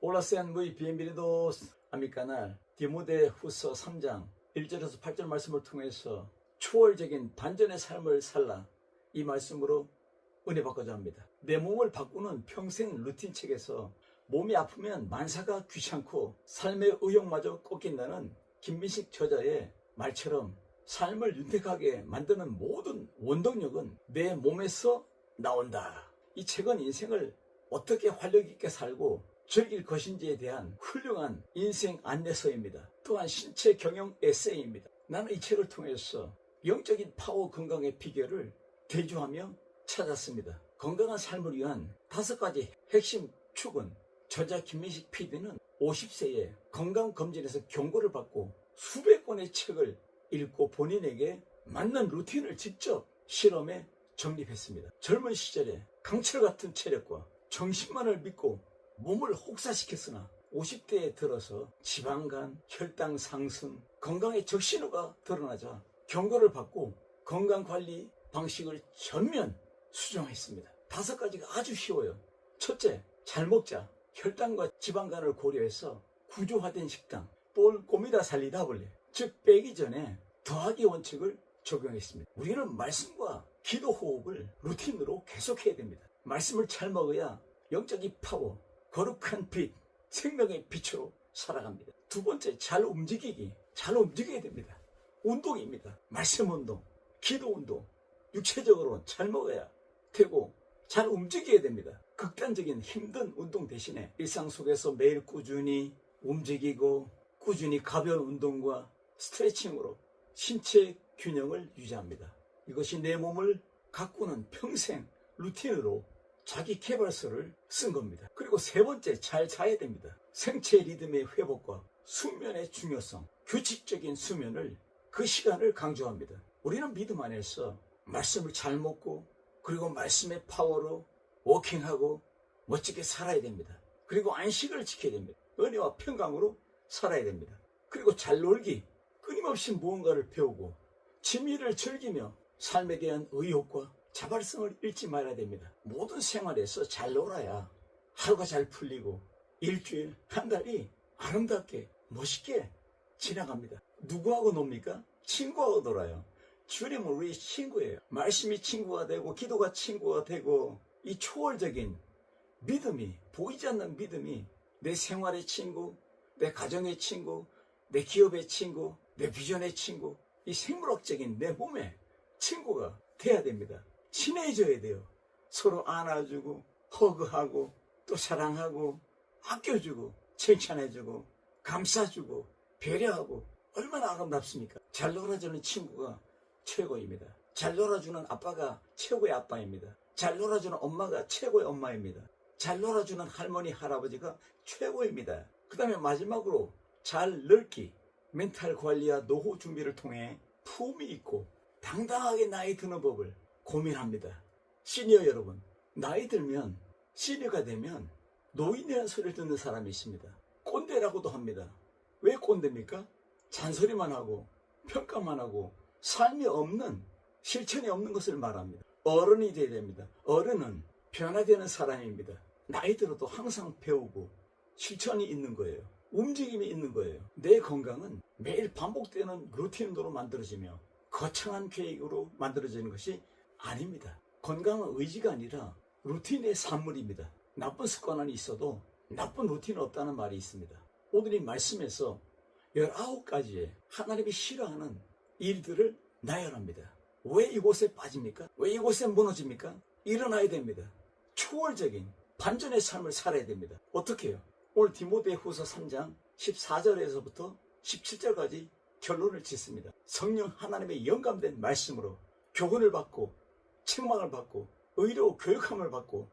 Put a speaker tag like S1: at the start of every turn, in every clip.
S1: Hola, sean muy bienvenidos a mi canal. 디모데후서 3장 1절에서 8절 말씀을 통해서 초월적인 반전의 삶을 살라, 이 말씀으로 은혜 받고자 합니다. 내 몸을 바꾸는 평생 루틴 책에서 몸이 아프면 만사가 귀찮고 삶의 의욕마저 꺾인다는 김민식 저자의 말처럼 삶을 윤택하게 만드는 모든 원동력은 내 몸에서 나온다. 이 책은 인생을 어떻게 활력 있게 살고 즐길 것인지에 대한 훌륭한 인생 안내서입니다. 또한 신체 경영 에세이입니다. 나는 이 책을 통해서 영적인 파워 건강의 비결을 대조하며 찾았습니다. 건강한 삶을 위한 5가지 핵심 축은, 저자 김민식 PD는 50세에 건강검진에서 경고를 받고 수백 권의 책을 읽고 본인에게 맞는 루틴을 직접 실험에 정립했습니다. 젊은 시절에 강철 같은 체력과 정신만을 믿고 몸을 혹사시켰으나 50대에 들어서 지방간, 혈당 상승, 건강의 적신호가 드러나자 경고를 받고 건강관리 방식을 전면 수정했습니다. 5가지가 아주 쉬워요. 첫째, 잘 먹자. 혈당과 지방간을 고려해서 구조화된 식당, 볼 comida saludable, 즉 빼기 전에 더하기 원칙을 적용했습니다. 우리는 말씀과 기도 호흡을 루틴으로 계속해야 됩니다. 말씀을 잘 먹어야 영적인 파워, 거룩한 빛, 생명의 빛으로 살아갑니다. 2번째, 잘 움직이기. 잘 움직여야 됩니다. 운동입니다. 말씀 운동, 기도 운동, 육체적으로 잘 먹어야 되고 잘 움직여야 됩니다. 극단적인 힘든 운동 대신에 일상 속에서 매일 꾸준히 움직이고 꾸준히 가벼운 운동과 스트레칭으로 신체 균형을 유지합니다. 이것이 내 몸을 가꾸는 평생 루틴으로 자기 개발서를 쓴 겁니다. 그리고 3번째, 잘 자야 됩니다. 생체 리듬의 회복과 수면의 중요성, 규칙적인 수면을, 그 시간을 강조합니다. 우리는 믿음 안에서 말씀을 잘 먹고 그리고 말씀의 파워로 워킹하고 멋지게 살아야 됩니다. 그리고 안식을 지켜야 됩니다. 은혜와 평강으로 살아야 됩니다. 그리고 잘 놀기, 끊임없이 무언가를 배우고 취미를 즐기며 삶에 대한 의욕과 자발성을 잃지 말아야 됩니다. 모든 생활에서 잘 놀아야 하루가 잘 풀리고 일주일, 한 달이 아름답게 멋있게 지나갑니다. 누구하고 놉니까? 친구하고 놀아요. 주님은 우리 친구예요. 말씀이 친구가 되고 기도가 친구가 되고 이 초월적인 믿음이, 보이지 않는 믿음이 내 생활의 친구, 내 가정의 친구, 내 기업의 친구, 내 비전의 친구, 이 생물학적인 내 몸의 친구가 돼야 됩니다. 친해져야 돼요. 서로 안아주고 허그하고 또 사랑하고 아껴주고 칭찬해주고 감싸주고 배려하고 얼마나 아름답습니까? 잘 놀아주는 친구가 최고입니다. 잘 놀아주는 아빠가 최고의 아빠입니다. 잘 놀아주는 엄마가 최고의 엄마입니다. 잘 놀아주는 할머니, 할아버지가 최고입니다. 그 다음에 마지막으로 잘 늙기, 멘탈 관리와 노후 준비를 통해 품위 있고 당당하게 나이 드는 법을 고민합니다. 시니어 여러분, 나이 들면, 시니어가 되면 노인이라는 소리를 듣는 사람이 있습니다. 꼰대라고도 합니다. 왜 꼰대입니까? 잔소리만 하고 평가만 하고 삶이 없는, 실천이 없는 것을 말합니다. 어른이 되어야 됩니다. 어른은 변화되는 사람입니다. 나이 들어도 항상 배우고 실천이 있는 거예요. 움직임이 있는 거예요. 내 건강은 매일 반복되는 루틴으로 만들어지며 거창한 계획으로 만들어지는 것이 아닙니다. 건강은 의지가 아니라 루틴의 산물입니다. 나쁜 습관은 있어도 나쁜 루틴은 없다는 말이 있습니다. 오늘 이 말씀에서 19가지의 하나님이 싫어하는 일들을 나열합니다. 왜 이곳에 빠집니까? 왜 이곳에 무너집니까? 일어나야 됩니다. 초월적인 반전의 삶을 살아야 됩니다. 어떻게 해요? 오늘 디모데후서 3장 14절에서부터 17절까지 결론을 짓습니다. 성령 하나님의 영감된 말씀으로 교훈을 받고 책망을 받고 의로 교육함을 받고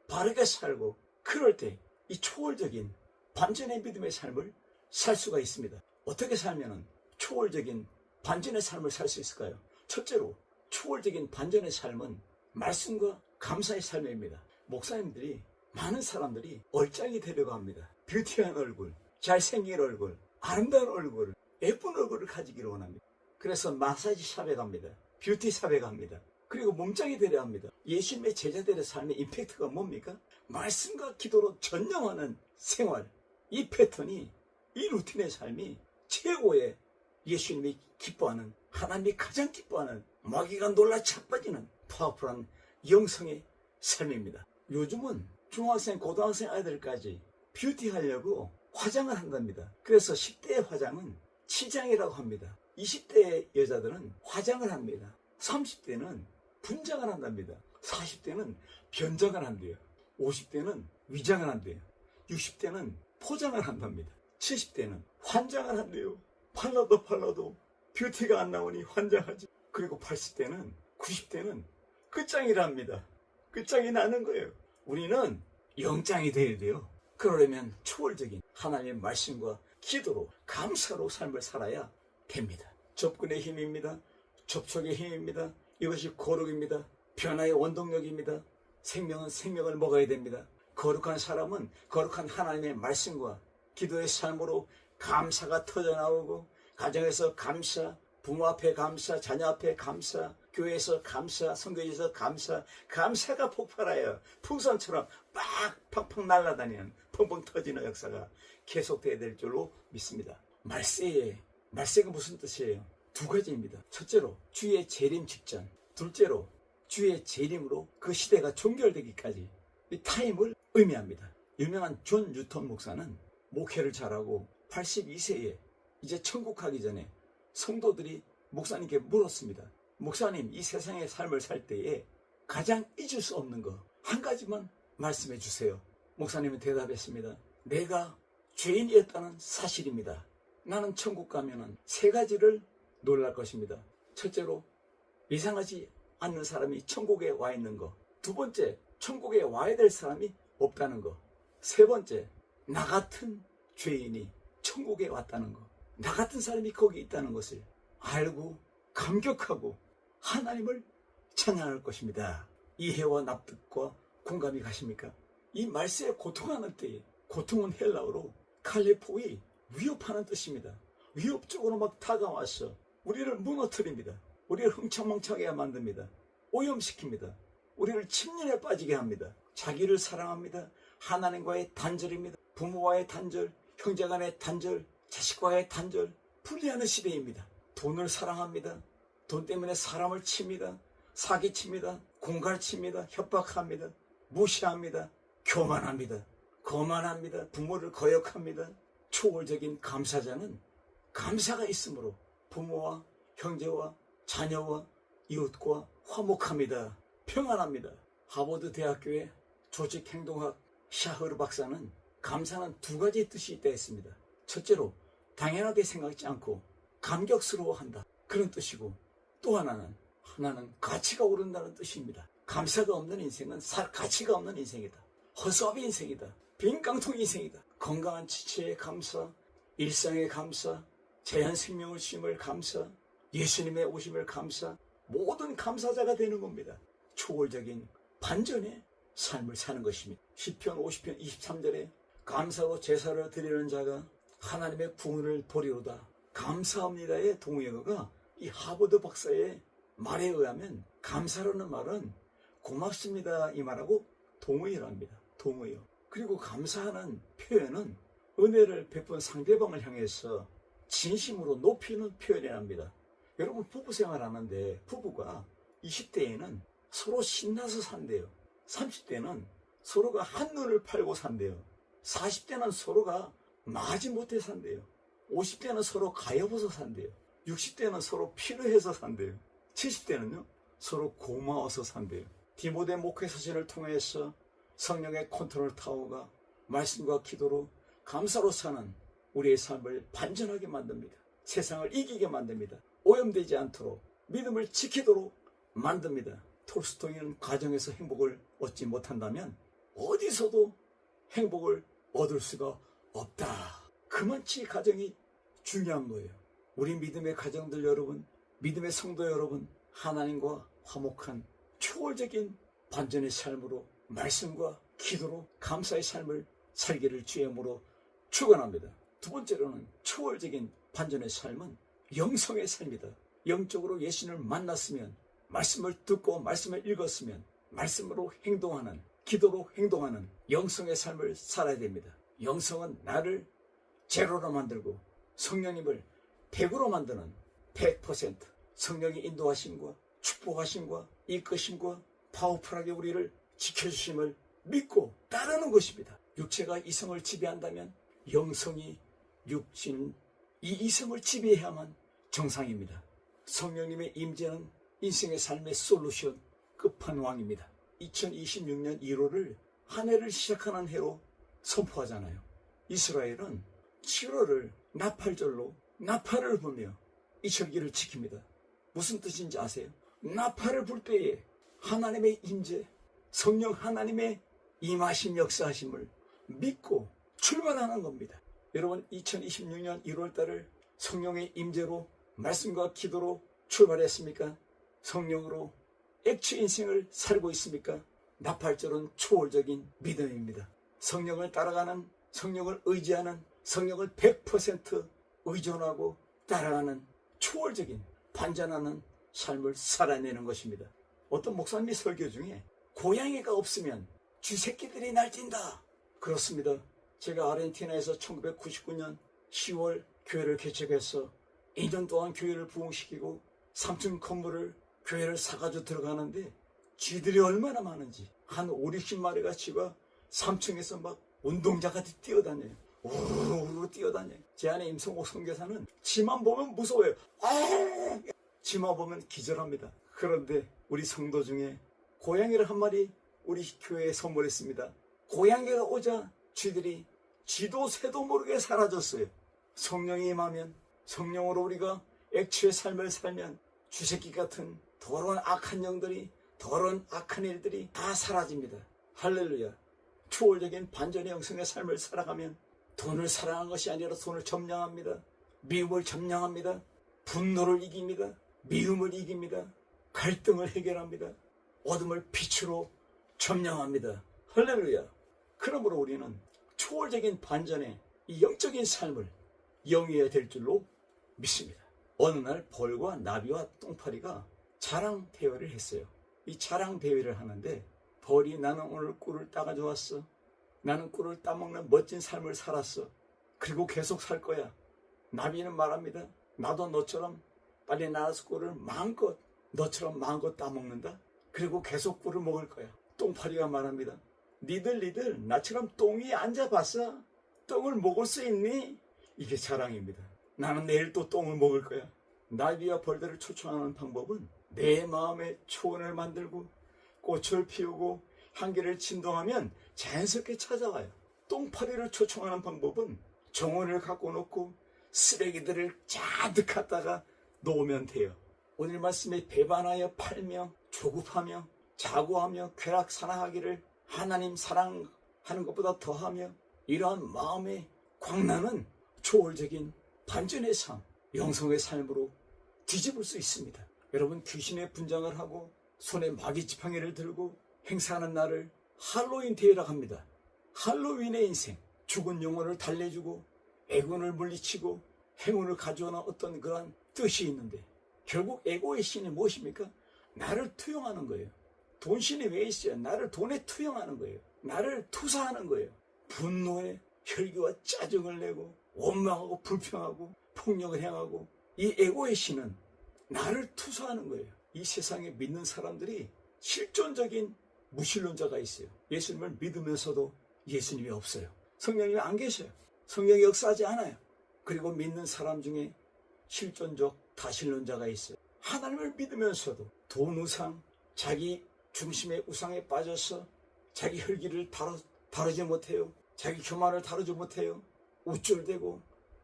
S1: 바르게 살고, 그럴 때 이 초월적인 반전의 믿음의 삶을 살 수가 있습니다. 어떻게 살면 초월적인 반전의 삶을 살 수 있을까요? 첫째로 초월적인 반전의 삶은 말씀과 감사의 삶입니다. 목사님들이, 많은 사람들이 얼짱이 되려고 합니다. 뷰티한 얼굴, 잘생긴 얼굴, 아름다운 얼굴, 예쁜 얼굴을 가지기를 원합니다. 그래서 마사지 샵에 갑니다. 뷰티 샵에 갑니다. 그리고 몸짱이 되려 합니다. 예수님의 제자들의 삶의 임팩트가 뭡니까? 말씀과 기도로 전념하는 생활, 이 패턴이, 이 루틴의 삶이 최고의 예수님이 기뻐하는, 하나님이 가장 기뻐하는, 마귀가 놀라 자빠지는 파워풀한 영성의 삶입니다. 요즘은 중학생, 고등학생 아이들까지 뷰티 하려고 화장을 한답니다. 그래서 10대의 화장은 치장이라고 합니다. 20대의 여자들은 화장을 합니다. 30대는 분장을 한답니다. 40대는 변장을 한대요. 50대는 위장을 한대요. 60대는 포장을 한답니다. 70대는 환장을 한대요. 팔라도 뷰티가 안 나오니 환장하지. 그리고 80대는, 90대는 끝장이랍니다. 끝장이 나는 거예요. 우리는 영장이 돼야 돼요. 그러려면 초월적인 하나님의 말씀과 기도로, 감사로 삶을 살아야 됩니다. 접근의 힘입니다. 접촉의 힘입니다. 이것이 거룩입니다. 변화의 원동력입니다. 생명은 생명을 먹어야 됩니다. 거룩한 사람은 거룩한 하나님의 말씀과 기도의 삶으로 감사가 터져나오고, 가정에서 감사, 부모 앞에 감사, 자녀 앞에 감사, 교회에서 감사, 선교지에서 감사, 감사가 폭발하여 풍선처럼 팍팍 날아다니는, 펑펑 터지는 역사가 계속돼야 될 줄로 믿습니다. 말세가 무슨 뜻이에요? 두 가지입니다. 첫째로 주의 재림 직전, 둘째로 주의 재림으로 그 시대가 종결되기까지, 이 타임을 의미합니다. 유명한 존 뉴턴 목사는 목회를 잘하고 82세에 이제 천국 가기 전에 성도들이 목사님께 물었습니다. 목사님, 이 세상의 삶을 살 때에 가장 잊을 수 없는 거 한 가지만 말씀해 주세요. 목사님은 대답했습니다. 내가 죄인이었다는 사실입니다. 나는 천국 가면은 세 가지를 놀랄 것입니다. 첫째로, 예상하지 않는 사람이 천국에 와 있는 거. 두 번째, 천국에 와야 될 사람이 없다는 거. 세 번째, 나 같은 죄인이 천국에 왔다는 거. 나 같은 사람이 거기 있다는 것을 알고 감격하고 하나님을 찬양할 것입니다. 이해와 납득과 공감이 가십니까? 이 말세에 고통하는 때에, 고통은 헬라어로 칼레포이, 위협하는 뜻입니다. 위협적으로 막 다가와서 우리를 무너뜨립니다. 우리를 흥청망청하게 만듭니다. 오염시킵니다. 우리를 침륜에 빠지게 합니다. 자기를 사랑합니다. 하나님과의 단절입니다. 부모와의 단절, 형제간의 단절, 자식과의 단절, 분리하는 시대입니다. 돈을 사랑합니다. 돈 때문에 사람을 칩니다. 사기칩니다. 공갈칩니다. 협박합니다. 무시합니다. 교만합니다. 거만합니다. 부모를 거역합니다. 초월적인 감사자는 감사가 있으므로 부모와 형제와 자녀와 이웃과 화목합니다. 평안합니다. 하버드 대학교의 조직행동학 샤흐르 박사는 감사는 두 가지 뜻이 있다 했습니다. 첫째로, 당연하게 생각지 않고 감격스러워한다, 그런 뜻이고, 또 하나는 가치가 오른다는 뜻입니다. 감사가 없는 인생은 가치가 없는 인생이다. 허수아비 인생이다. 빈깡통 인생이다. 건강한 지체의 감사, 일상의 감사, 자연 생명을 주심을 감사, 예수님의 오심을 감사, 모든 감사자가 되는 겁니다. 초월적인 반전의 삶을 사는 것입니다. 시편 50편 23절에 감사로 제사를 드리는 자가 하나님의 구원을 보리로다. 감사합니다의 동의어가 이 하버드 박사의 말에 의하면 감사라는 말은 고맙습니다 이 말하고 동의어랍니다. 동의어. 그리고 감사하는 표현은 은혜를 베푼 상대방을 향해서 진심으로 높이는 표현이랍니다. 여러분, 부부 생활하는데 부부가 20대에는 서로 신나서 산대요. 30대는 서로가 한눈을 팔고 산대요. 40대는 서로가 마지못해 산대요. 50대는 서로 가엾어서 산대요. 60대는 서로 필요해서 산대요. 70대는요 서로 고마워서 산대요. 디모데 목회 서신을 통해서 성령의 컨트롤 타워가 말씀과 기도로 감사로 사는 우리의 삶을 반전하게 만듭니다. 세상을 이기게 만듭니다. 오염되지 않도록 믿음을 지키도록 만듭니다. 톨스토이는 가정에서 행복을 얻지 못한다면 어디서도 행복을 얻을 수가 없다. 그만치 가정이 중요한 거예요. 우리 믿음의 가정들 여러분, 믿음의 성도 여러분, 하나님과 화목한 초월적인 반전의 삶으로 말씀과 기도로 감사의 삶을 살기를 주의 이름으로 축원합니다. 두 번째로는 초월적인 반전의 삶은 영성의 삶이다. 영적으로 예수님을 만났으면, 말씀을 듣고 말씀을 읽었으면 말씀으로 행동하는, 기도로 행동하는 영성의 삶을 살아야 됩니다. 영성은 나를 제로로 만들고 성령님을 100으로 만드는 100% 성령의 인도하심과 축복하심과 이끄심과 파워풀하게 우리를 지켜주심을 믿고 따르는 것입니다. 육체가 이성을 지배한다면 영성이 육신 이 이성을 지배해야만 정상입니다. 성령님의 임재는 인생의 삶의 솔루션 끝판왕입니다. 2026년 1월을 한 해를 시작하는 해로 선포하잖아요. 이스라엘은 7월을 나팔절로 나팔을 불며 이 절기를 지킵니다. 무슨 뜻인지 아세요? 나팔을 불 때에 하나님의 임재, 성령 하나님의 임하심 역사하심을 믿고 출발하는 겁니다. 여러분 2026년 1월달을 성령의 임재로 말씀과 기도로 출발했습니까? 성령으로 액체 인생을 살고 있습니까? 나팔절은 초월적인 믿음입니다. 성령을 따라가는, 성령을 의지하는, 성령을 100% 의존하고 따라가는 초월적인 반전하는 삶을 살아내는 것입니다. 어떤 목사님이 설교 중에 고양이가 없으면 쥐새끼들이 날뛴다. 그렇습니다. 제가 아르헨티나에서 1999년 10월 교회를 개척해서 2년 동안 교회를 부흥시키고 3층 건물을 교회를 사가지고 들어가는데 쥐들이 얼마나 많은지 한 5, 60마리가 쥐가 3층에서 막 운동자같이 뛰어다녀요. 우르르 뛰어다녀요. 제 아내 임성옥 선교사는 쥐만 보면 무서워요. 쥐만 보면 기절합니다. 그런데 우리 성도 중에 고양이를 한 마리 우리 교회에 선물했습니다. 고양이가 오자 쥐들이 쥐도 새도 모르게 사라졌어요. 성령이 임하면 성령으로 우리가 액체의 삶을 살면 쥐새끼 같은 더러운 악한 영들이 더러운 악한 일들이 다 사라집니다. 할렐루야. 초월적인 반전의 영성의 삶을 살아가면 돈을 사랑한 것이 아니라 돈을 점령합니다. 미움을 점령합니다. 분노를 이깁니다. 미움을 이깁니다. 갈등을 해결합니다. 어둠을 빛으로 점령합니다. 할렐루야. 그러므로 우리는 초월적인 반전의 이 영적인 삶을 영위해야 될 줄로 믿습니다. 어느 날 벌과 나비와 똥파리가 자랑 대회를 했어요. 이 자랑 대회를 하는데 벌이 나는 오늘 꿀을 따가져 왔어. 나는 꿀을 따먹는 멋진 삶을 살았어. 그리고 계속 살 거야. 나비는 말합니다. 나도 너처럼 빨리 나라서 꿀을 마음껏 너처럼 마음껏 따먹는다. 그리고 계속 꿀을 먹을 거야. 똥파리가 말합니다. 니들 나처럼 똥 위에 앉아봤어? 똥을 먹을 수 있니? 이게 자랑입니다. 나는 내일 또 똥을 먹을 거야. 나비와 벌들을 초청하는 방법은 내 마음에 초원을 만들고 꽃을 피우고 향기를 진동하면 자연스럽게 찾아와요. 똥파리를 초청하는 방법은 정원을 갖고 놓고 쓰레기들을 잔뜩 갖다가 놓으면 돼요. 오늘 말씀에 배반하여 팔며 조급하며 자고하며 쾌락사랑하기를 하나님 사랑하는 것보다 더하며 이러한 마음의 광란은 초월적인 반전의 삶, 영성의 삶으로 뒤집을 수 있습니다. 여러분 귀신의 분장을 하고 손에 마귀 지팡이를 들고 행사하는 날을 할로윈 데이라고 합니다. 할로윈의 인생, 죽은 영혼을 달래주고 애군을 물리치고 행운을 가져오는 어떤 그런 뜻이 있는데 결국 에고의 신이 무엇입니까? 나를 투영하는 거예요. 돈신이 왜 있어요? 나를 돈에 투영하는 거예요. 나를 투사하는 거예요. 분노에 혈기와 짜증을 내고 원망하고 불평하고 폭력을 행하고 이 에고의 신은 나를 투사하는 거예요. 이 세상에 믿는 사람들이 실존적인 무신론자가 있어요. 예수님을 믿으면서도 예수님이 없어요. 성령님이 안 계셔요. 성령이 역사하지 않아요. 그리고 믿는 사람 중에 실존적 다신론자가 있어요. 하나님을 믿으면서도 돈 우상, 자기 중심의 우상에 빠져서 자기 혈기를 다루지 못해요. 자기 교만을 다루지 못해요. 우쭐대고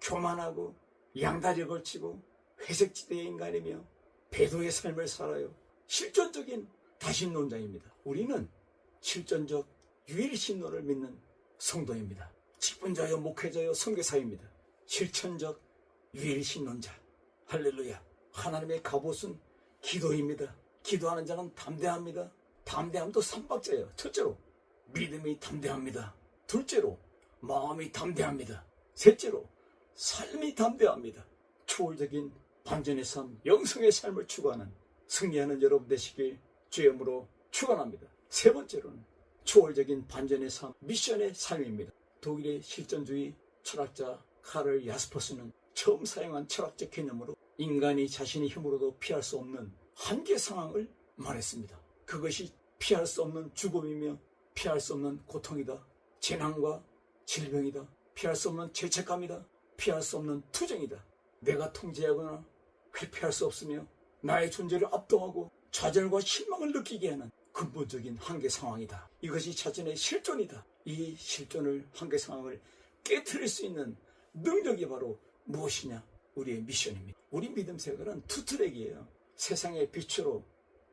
S1: 교만하고 양다리를 걸치고 회색지대의 인간이며 배도의 삶을 살아요. 실존적인 다신론자입니다. 우리는 실존적 유일신론을 믿는 성도입니다. 직분자여 목회자여 선교사입니다. 실천적 유일신론자. 할렐루야. 하나님의 갑옷은 기도입니다. 기도하는 자는 담대합니다. 담대함도 3박자예요. 첫째로 믿음이 담대합니다. 둘째로 마음이 담대합니다. 셋째로 삶이 담대합니다. 초월적인 반전의 삶, 영성의 삶을 추구하는 승리하는 여러분 되시길 주의 이름으로 축원합니다. 세 번째로는 초월적인 반전의 삶, 미션의 삶입니다. 독일의 실존주의 철학자 카를 야스퍼스는 처음 사용한 철학적 개념으로 인간이 자신의 힘으로도 피할 수 없는 한계 상황을 말했습니다. 그것이 피할 수 없는 죽음이며 피할 수 없는 고통이다. 재난과 질병이다. 피할 수 없는 죄책감이다. 피할 수 없는 투쟁이다. 내가 통제하거나 회피할 수 없으며 나의 존재를 압도하고 좌절과 실망을 느끼게 하는 근본적인 한계 상황이다. 이것이 자신의 실존이다. 이 실존을, 한계 상황을 깨트릴 수 있는 능력이 바로 무엇이냐? 우리의 미션입니다. 우리 믿음 생활은 투트랙이에요. 세상의 빛으로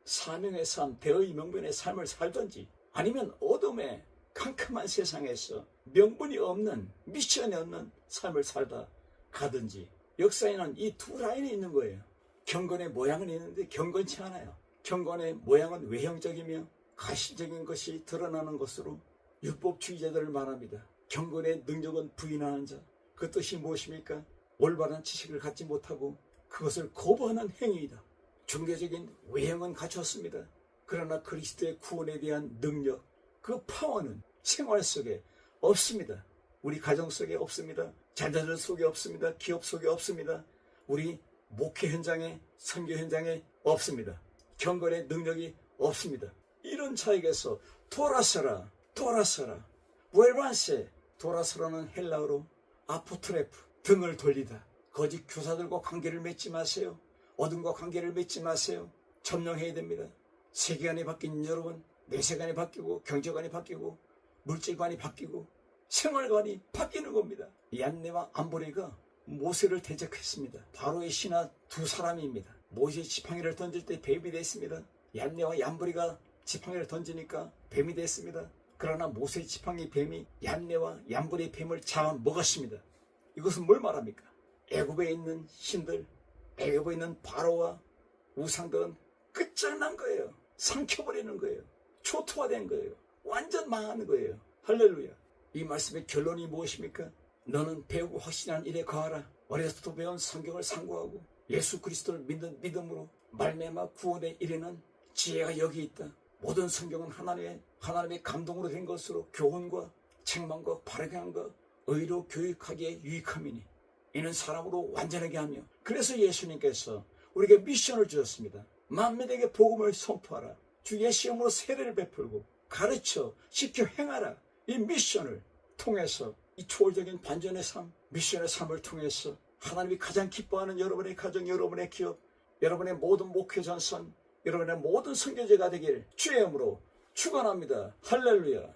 S1: 사명의 삶, 대의 명분의 삶을 살든지, 아니면 어둠의 캄캄한 세상에서 명분이 없는, 미션이 없는 삶을 살다 가든지, 역사에는 이 두 라인이 있는 거예요. 경건의 모양은 있는데 경건치 않아요. 경건의 모양은 외형적이며 가시적인 것이 드러나는 것으로 율법주의자들을 말합니다. 경건의 능력은 부인하는 자. 그 뜻이 무엇입니까? 올바른 지식을 갖지 못하고 그것을 거부하는 행위이다. 종교적인 외형은 갖췄습니다. 그러나 그리스도의 구원에 대한 능력, 그 파워는 생활 속에 없습니다. 우리 가정 속에 없습니다. 자녀들 속에 없습니다. 기업 속에 없습니다. 우리 목회 현장에, 선교 현장에 없습니다. 경건의 능력이 없습니다. 이런 자에게서 돌아서라, 돌아서라. vuélvanse. 돌아서라는 헬라어로 아포트레프, 등을 돌리다. 거짓 교사들과 관계를 맺지 마세요. 어둠과 관계를 맺지 마세요. 점령해야 됩니다. 세계관이 바뀐 여러분, 내세관이 바뀌고 경제관이 바뀌고 물질관이 바뀌고 생활관이 바뀌는 겁니다. 얀네와 암보레가 모세를 대적했습니다. 바로의 신하 두 사람입니다. 모세 지팡이를 던질 때 뱀이 됐습니다. 얀네와 얀보레가 지팡이를 던지니까 뱀이 됐습니다. 그러나 모세 지팡이 뱀이 얀네와 얀보레의 뱀을 잡아먹었습니다. 이것은 뭘 말합니까? 애굽에 있는 신들, 애굽에 있는 바로와 우상들은 끝장난 거예요. 삼켜버리는 거예요. 초토화된 거예요. 완전 망하는 거예요. 할렐루야. 이 말씀의 결론이 무엇입니까? 너는 배우고 확신한 일에 거하라. 어려서부터 배운 성경을 상고하고 예수 그리스도를 믿는 믿음으로 말미암아 구원에 이르는 지혜가 여기 있다. 모든 성경은 하나님의 감동으로 된 것으로 교훈과 책망과 바르게 함과 의로 교육하기에 유익함이니 이는 사람으로 완전하게 하며, 그래서 예수님께서 우리에게 미션을 주셨습니다. 만민에게 복음을 선포하라. 주 예수 이름으로 세례를 베풀고 가르쳐 시켜 행하라. 이 미션을 통해서, 이 초월적인 반전의 삶, 미션의 삶을 통해서 하나님이 가장 기뻐하는 여러분의 가정, 여러분의 기업, 여러분의 모든 목회 전선, 여러분의 모든 선교제가 되길 주의 이름으로 축원합니다. 할렐루야.